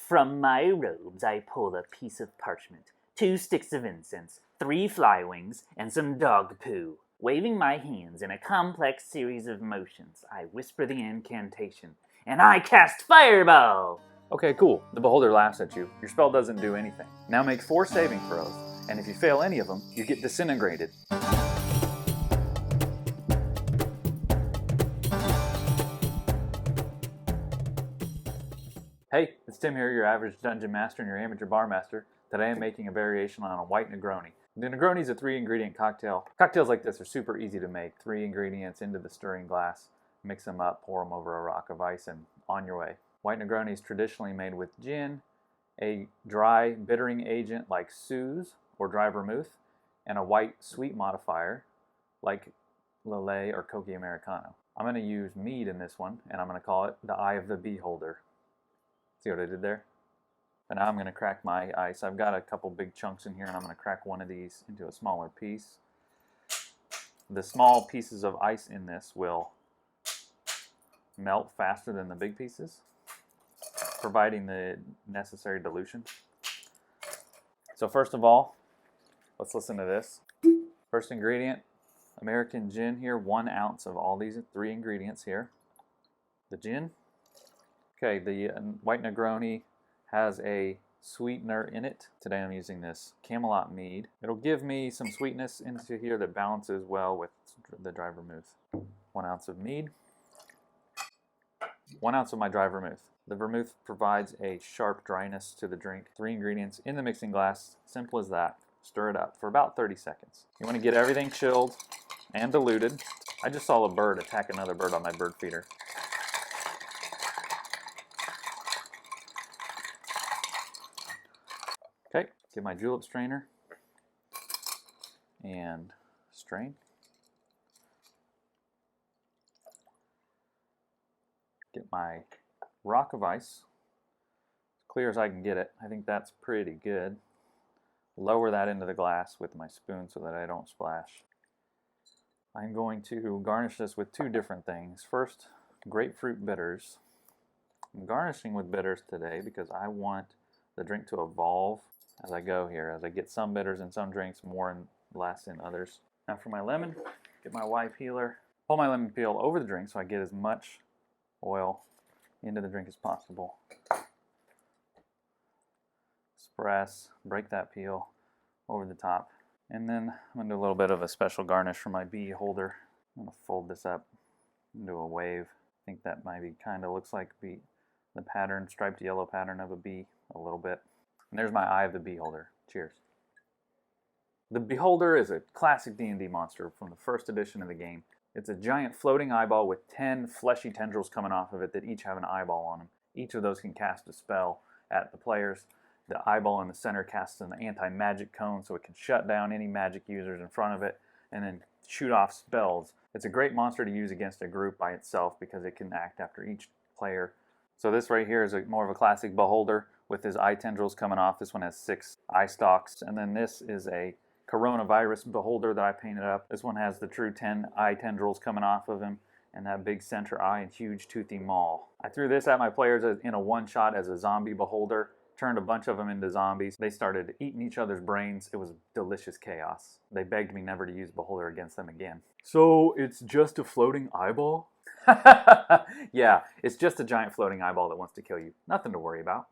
From my robes I pull a piece of parchment, 2 sticks of incense, 3 fly wings, and some dog poo. Waving my hands in a complex series of motions, I whisper the incantation, and I cast Fireball! Okay, cool. The beholder laughs at you. Your spell doesn't do anything. Now make 4 saving throws, and if you fail any of them, you get disintegrated. Hey, it's Tim here, your average dungeon master and your amateur bar master. Today I'm making a variation on a white Negroni. The Negroni is a 3-ingredient cocktail. Cocktails like this are super easy to make. 3 ingredients into the stirring glass, mix them up, pour them over a rock of ice, and on your way. White Negroni is traditionally made with gin, a dry bittering agent like Suze or Dry Vermouth, and a white sweet modifier like Lillet or Coca Americano. I'm going to use Mead in this one, and I'm going to call it the Eye of the Beeholder. See what I did there? And now I'm going to crack my ice. I've got a couple big chunks in here, and I'm going to crack one of these into a smaller piece. The small pieces of ice in this will melt faster than the big pieces, providing the necessary dilution. So first of all, let's listen to this. First ingredient, American gin here, 1 ounce of all these 3 ingredients here. The gin. Okay, the white Negroni has a sweetener in it. Today I'm using this Camelot Mead. It'll give me some sweetness into here that balances well with the dry vermouth. 1 ounce of Mead. 1 ounce of my dry vermouth. The vermouth provides a sharp dryness to the drink. 3 ingredients in the mixing glass, simple as that. Stir it up for about 30 seconds. You want to get everything chilled and diluted. I just saw a bird attack another bird on my bird feeder. Okay, get my julep strainer and strain. Get my rock of ice, as clear as I can get it. I think that's pretty good. Lower that into the glass with my spoon so that I don't splash. I'm going to garnish this with 2 different things. First, grapefruit bitters. I'm garnishing with bitters today because I want the drink to evolve as I go here, as I get some bitters in some drinks, more and less in others. Now for my lemon, get my Y peeler, pull my lemon peel over the drink so I get as much oil into the drink as possible. Press, break that peel over the top. And then I'm going to do a little bit of a special garnish for my Beeholder. I'm going to fold this up into a wave. I think that maybe kind of looks like the pattern, striped yellow pattern of a bee a little bit. And there's my Eye of the Beeholder. Cheers. The Beeholder is a classic D&D monster from the first edition of the game. It's a giant floating eyeball with 10 fleshy tendrils coming off of it that each have an eyeball on them. Each of those can cast a spell at the players. The eyeball in the center casts an anti-magic cone so it can shut down any magic users in front of it and then shoot off spells. It's a great monster to use against a group by itself because it can act after each player. So this right here is more of a classic Beholder with his eye tendrils coming off. This one has 6 eye stalks. And then this is a coronavirus Beholder that I painted up. This one has the true 10 eye tendrils coming off of him and that big center eye and huge toothy maw. I threw this at my players in a one-shot as a zombie Beholder. Turned a bunch of them into zombies. They started eating each other's brains. It was delicious chaos. They begged me never to use Beholder against them again. So it's just a floating eyeball? Yeah, it's just a giant floating eyeball that wants to kill you. Nothing to worry about.